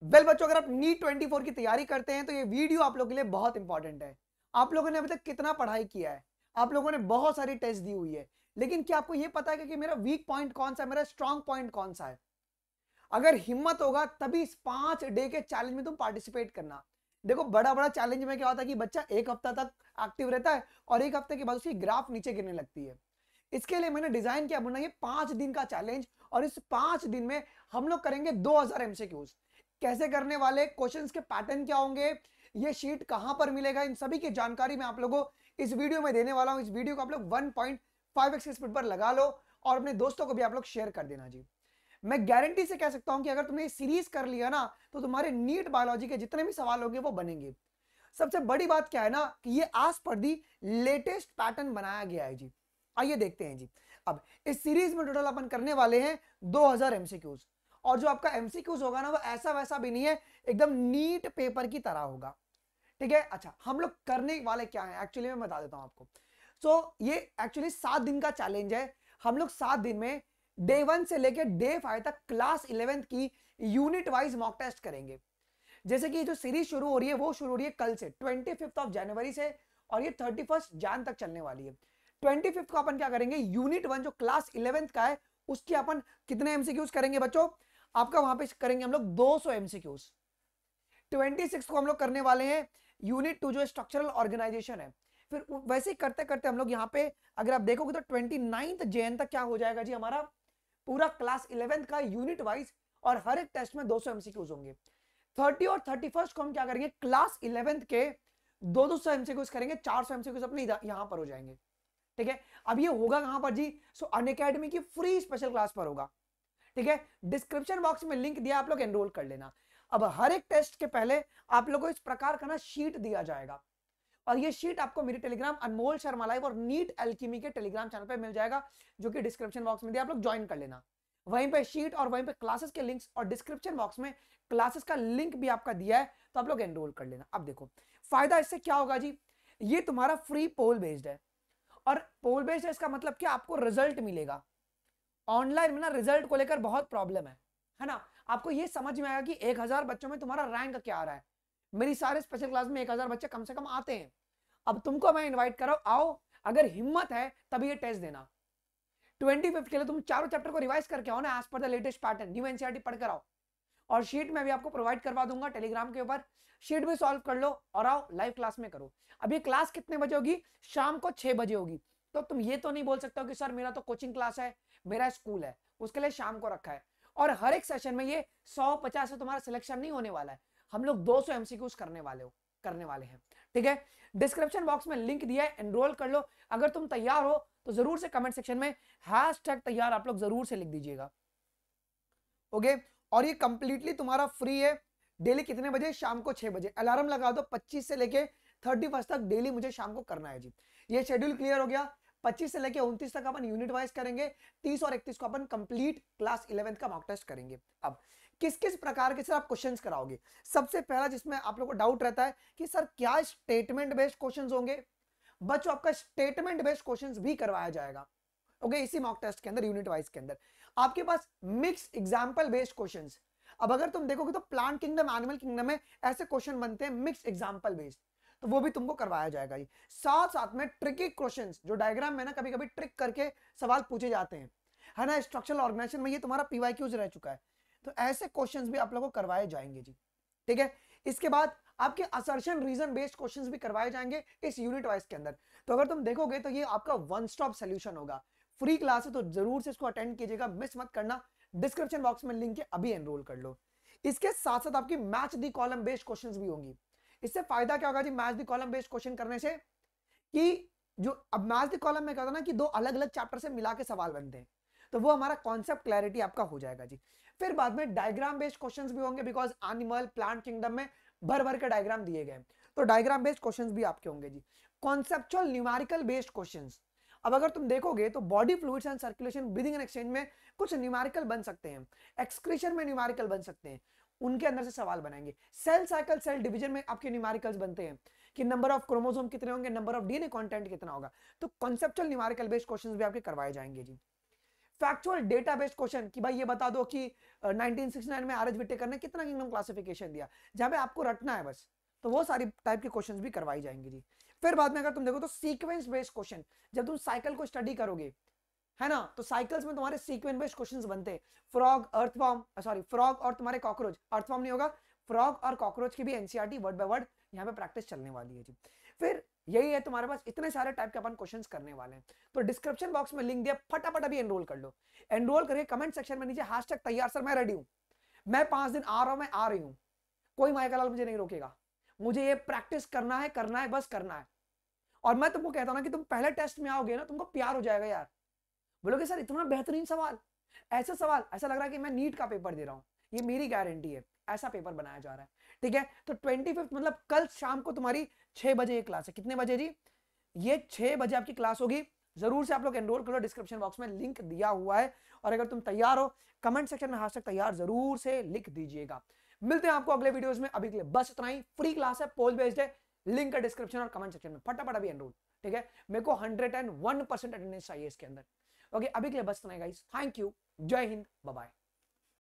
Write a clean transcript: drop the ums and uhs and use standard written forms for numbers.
Well बच्चों, अगर आप नीट 24 की तैयारी करते हैं तो ये वीडियो आप लोगों के लिए बहुत इंपॉर्टेंट है। आप लोगों ने अभी तक कितना पढ़ाई किया है, आप लोगों ने बहुत सारी टेस्ट दी हुई है, लेकिन क्या आपको ये पता है कि मेरा वीक पॉइंट कौन सा है, मेरा स्ट्रांग पॉइंट कौन सा है? अगर हिम्मत होगा तभी इस 5 डे के चैलेंज में तुम पार्टिसिपेट करना। देखो, बड़ा बड़ा चैलेंज में क्या होता है कि बच्चा एक हफ्ता तक एक्टिव रहता है और एक हफ्ते के बाद उसकी ग्राफ नीचे गिरने लगती है। इसके लिए मैंने डिजाइन किया बोला ये 5 दिन का चैलेंज, और इस 5 दिन में हम लोग करेंगे 2000 एमसीक्यूज। कैसे करने वाले, क्वेश्चंस के पैटर्न क्या होंगे, ये शीट कहां पर मिलेगा, इन सभी की जानकारी मैं आप लोगों को इस वीडियो में देने वाला हूं। इस वीडियो को आप लोग 1.5x की स्पीड पर लगा लो और अपने दोस्तों को भी आप लोग शेयर कर देना जी। मैं गारंटी से कह सकता हूं कि अगर तुमने ये सीरीज कर लिया ना तो तुम्हारे नीट बायोलॉजी के जितने भी सवाल होंगे वो बनेंगे। सबसे बड़ी बात क्या है ना कि ये आज पर दी लेटेस्ट पैटर्न बनाया गया है जी। आइए देखते हैं जी। अब इस सीरीज में टोटल अपन करने वाले हैं 2000 एमसीक्यूज, और जो आपका एमसीक्यूज होगा ना वो ऐसा वैसा भी नहीं है, एकदम नीट पेपर की तरह होगा। ठीक है। अच्छा, हम लोग करने वाले क्या है एक्चुअली मैं बता देता हूं आपको। ये एक्चुअली 7 दिन का चैलेंज है। हम लोग 7 दिन में डे 1 से लेकर डे 5 तक क्लास 11th की यूनिट वाइज मॉक टेस्ट करेंगे। जैसे कि जो सीरीज शुरू हो रही है वो शुरू हो रही है कल से 25 जनवरी से, और ये 31 जन तक चलने वाली है। 25 को अपन क्या करेंगे, यूनिट 1 जो क्लास 11th का है उसकी अपन कितने एमसीक्यूज करेंगे बच्चों, आपका वहां पे करेंगे हम लोग 200 एमसीक्यूज। 26 को हम लोग करने वाले हैं यूनिट 2 जो स्ट्रक्चरल ऑर्गेनाइजेशन है। फिर वैसे ही करते करते हम लोग यहाँ पे अगर आप देखोगे तो 29 जैन तक क्या हो जाएगा जी, हमारा पूरा क्लास 11th का यूनिट वाइज, और हर एक टेस्ट में 200 एमसीक्यूज होंगे। 30 और 31 को हम क्या करेंगे, क्लास 11th के 200 एमसीक्यूज करेंगे, 400 एमसीक्यूज अपने यहां पर हो जाएंगे। ठीक है। अब ये होगा कहां पर जी, अनअकैडमी की फ्री स्पेशल क्लास पर होगा। ठीक है। डिस्क्रिप्शन बॉक्स में लिंक दिया, आप लोग एनरोल कर लेना। अब हर एक टेस्ट के पहले आप लोगों को इस प्रकार का ना शीट दिया जाएगा, और ये शीट आपको मेरे टेलीग्राम अनमोल शर्मा लाइव और नीट एल्कीमी के टेलीग्राम चैनल पे मिल जाएगा, जो कि डिस्क्रिप्शन बॉक्स में दिया, आप लोग ज्वाइन कर लेना। वहीं पे शीट और वहीं पे क्लासेस के लिंक्स, और डिस्क्रिप्शन बॉक्स में क्लासेस का लिंक भी आपका दिया है, तो आप लोग एनरोल कर लेना। अब देखो फायदा इससे क्या होगा जी, ये तुम्हारा फ्री पोल बेस्ड है, और पोल बेस्ड है इसका मतलब क्या, आपको रिजल्ट मिलेगा। ऑनलाइन में ना रिजल्ट को लेकर बहुत प्रॉब्लम है ना। आपको ये समझ में आएगा कि 1000 बच्चों में तुम्हारा रैंक क्या आ रहा है। मेरी सारे स्पेशल क्लास में 1000 बच्चे कम से कम आते हैं। अब तुमको मैं इनवाइट कर रहा हूं, आओ, अगर हिम्मत है तभी ये टेस्ट देना। 25 के लिए तुम चारों चैप्टर को रिवाइज करके आओ ना, as per the latest pattern, new NCERT पढ़कर आओ, और शीट में भी आपको प्रोवाइड करवा दूंगा टेलीग्राम के ऊपर। शीट भी सॉल्व कर लो और आओ लाइव क्लास में करो। अब ये क्लास कितने बजे होगी, शाम को 6 बजे होगी। तो तुम ये तो नहीं बोल सकते हो कि सर मेरा तो कोचिंग क्लास है, मेरा स्कूल है, उसके लिए शाम को रखा है। और हर एक सेशन में ये 150 से तुम्हारा सिलेक्शन नहीं होने वाला है, हम लोग 200 एमसीक्यूज करने वाले हैं। ठीक है। डिस्क्रिप्शन बॉक्स में लिंक दिया है, एनरोल कर लो। अगर तुम तैयार हो तो जरूर से कमेंट सेक्शन में #तैयार आप लोग जरूर से लिख दीजिएगा। ओके। और ये कंप्लीटली तुम्हारा फ्री है। डेली कितने बजे, शाम को 6 बजे अलार्म लगा दो। 25 से लेके 31 तक डेली मुझे शाम को करना है जी। ये शेड्यूल क्लियर हो गया। 25 से लेके 29 तक अपन यूनिट वाइज करेंगे, 30 और 31 को अपन कंप्लीट क्लास 11th का मॉक टेस्ट करेंगे। अब किस किस प्रकार के सर आप क्वेश्चंस कराओगे, सबसे पहला जिसमें आप लोगों को डाउट रहता है कि सर क्या स्टेटमेंट बेस्ड क्वेश्चंस होंगे। बच्चों आपका स्टेटमेंट बेस्ड क्वेश्चंस भी करवाया जाएगा। ओके, इसी मॉक टेस्ट के अंदर यूनिट वाइज के अंदर आपके पास मिक्स एग्जांपल बेस्ड क्वेश्चंस। अब अगर तुम देखोगे तो प्लांट किंगडम, एनिमल किंगडम में ऐसे क्वेश्चन बनते हैं मिक्स एग्जांपल बेस्ड, तो वो भी तुमको करवाया जाएगा ही। साथ साथ में ट्रिकी क्वेश्चंस, जो डायग्राम में ना कभी कभी ट्रिक करके सवाल पूछे जाते हैं, है ना, स्ट्रक्चरल ऑर्गेनाइजेशन में ये तुम्हारा पीवाईक्यूज रह चुका है, तो ऐसे क्वेश्चंस भी आप लोगों को करवाए जाएंगे जी। ठीक है। इसके बाद आपके असर्शन रीजन बेस्ड क्वेश्चंस भी करवाए जाएंगे इस यूनिट वाइज के अंदर। तो अगर तुम देखोगे तो ये आपका वन स्टॉप सॉल्यूशन होगा। फ्री क्लास है तो जरूर से इसको अटेंड कीजिएगा, मिस मत करना। डिस्क्रिप्शन बॉक्स में लिंक है, अभी एनरोल कर लो। इसके साथ साथ आपकी match the column based questions भी होंगी। इससे फायदा क्या होगा जी, match the column based question करने से, कि जो अब मैच दी कॉलम में क्या होता है ना कि 2 अलग अलग चैप्टर से मिला के सवाल बनते हैं, तो वो हमारा कॉन्सेप्ट क्लैरिटी आपका हो जाएगा जी। फिर बाद में डायग्राम बेस्ड क्वेश्चंस भी होंगे, बिकॉज एनिमल प्लांट किंगडम में भर भर के डायग्राम दिए गए, तो डायग्राम बेस्ड क्वेश्चंस भी आपके होंगे जी। कॉन्सेप्चुअल न्यूमेरिकल बेस्ड क्वेश्चंस, अब अगर तुम देखोगे तो body fluids and circulation, breathing and exchange में कुछ न्यूमेरिकल बन सकते हैं, एक्सक्रीशन में न्यूमेरिकल बन सकते हैं, उनके अंदर से सवाल बनाएंगे। सेल साइकिल, सेल डिवीजन में आपके न्यूमेरिकल्स बनते हैं कि नंबर ऑफ क्रोमोसोम कितने होंगे, नंबर ऑफ डीएनए कंटेंट कितना होगा, तो कॉन्सेप्चुअल न्यूमेरिकल बेस्ड क्वेश्चंस भी आपके करवाए जाएंगे जी। फैक्चुअल डेटा बेस्ड क्वेश्चन कि भाई ये बता दो कि 1969 में आर एच विटेकर ने कितना किंगडम क्लासिफिकेशन दिया, जहां पे आपको रटना है बस, तो वो सारी टाइप के क्वेश्चंस भी करवाई जाएंगी जी। फिर बाद में अगर तुम देखो तो सीक्वेंस बेस्ड क्वेश्चन, जब तुम साइकिल को स्टडी करोगे है ना, तो साइकिल्स में तुम्हारे सीक्वेंस बेस्ड क्वेश्चंस बनते हैं। फ्रॉग अर्थवॉर्म, सॉरी फ्रॉग और तुम्हारे कॉकरोच, अर्थवॉर्म नहीं होगा, फ्रॉग और कॉकरोच की भी एनसीईआरटी वर्ड बाय वर्ड यहाँ पे प्रैक्टिस चलने वाली है जी। फिर यही है तुम्हारे पास, इतने सारे टाइप के अपन क्वेश्चंस करने वाले हैं। तो डिस्क्रिप्शन बॉक्स में लिंक दिया, फटाफट अभी एनरोल कर लो। एनरोल करके कमेंट सेक्शन में नीचे हैशटैग तैयार सर मैं रेडी हूं, मैं 5 दिन आ रहा हूं, मैं आ रही हूं, कोई माइकल लाल मुझे नहीं रोकेगा, मुझे ये प्रैक्टिस करना है बस करना है। और मैं तुमको कहता हूं ना कि तुम पहले टेस्ट में आओगे ना, तुमको प्यार हो जाएगा यार, बोलोगे सर इतना बेहतरीन सवाल, ऐसा सवाल ऐसा लग रहा है कि मैं नीट का पेपर दे रहा हूं, ये मेरी गारंटी है, ऐसा पेपर बनाया जा रहा है। ठीक है, तो 25 मतलब कल शाम को तुम्हारी 6 बजे ये क्लास है। कितने बजे जी? ये 6 बजे आपकी क्लास होगी। जरूर से आप लोग एनरोल करो, डिस्क्रिप्शन बॉक्स में लिंक दिया हुआ है। और अगर तुम तैयार हो, कमेंट सेक्शन में हैशटैग तैयार जरूर से लिख दीजिएगा। मिलते हैं आपको अगले वीडियोस में, अभी के लिए बस इतना ही। फ्री क्लास है, पोल बेस्ड है, लिंक है डिस्क्रिप्शन और कमेंट सेक्शन में, फटाफट अभी एनरोल। ठीक है, मेरे को 101% अटेंडेंस चाहिए इसके अंदर। ओके, अभी के लिए बस इतना ही गाइस, थैंक यू, जय हिंद, बाय बाय।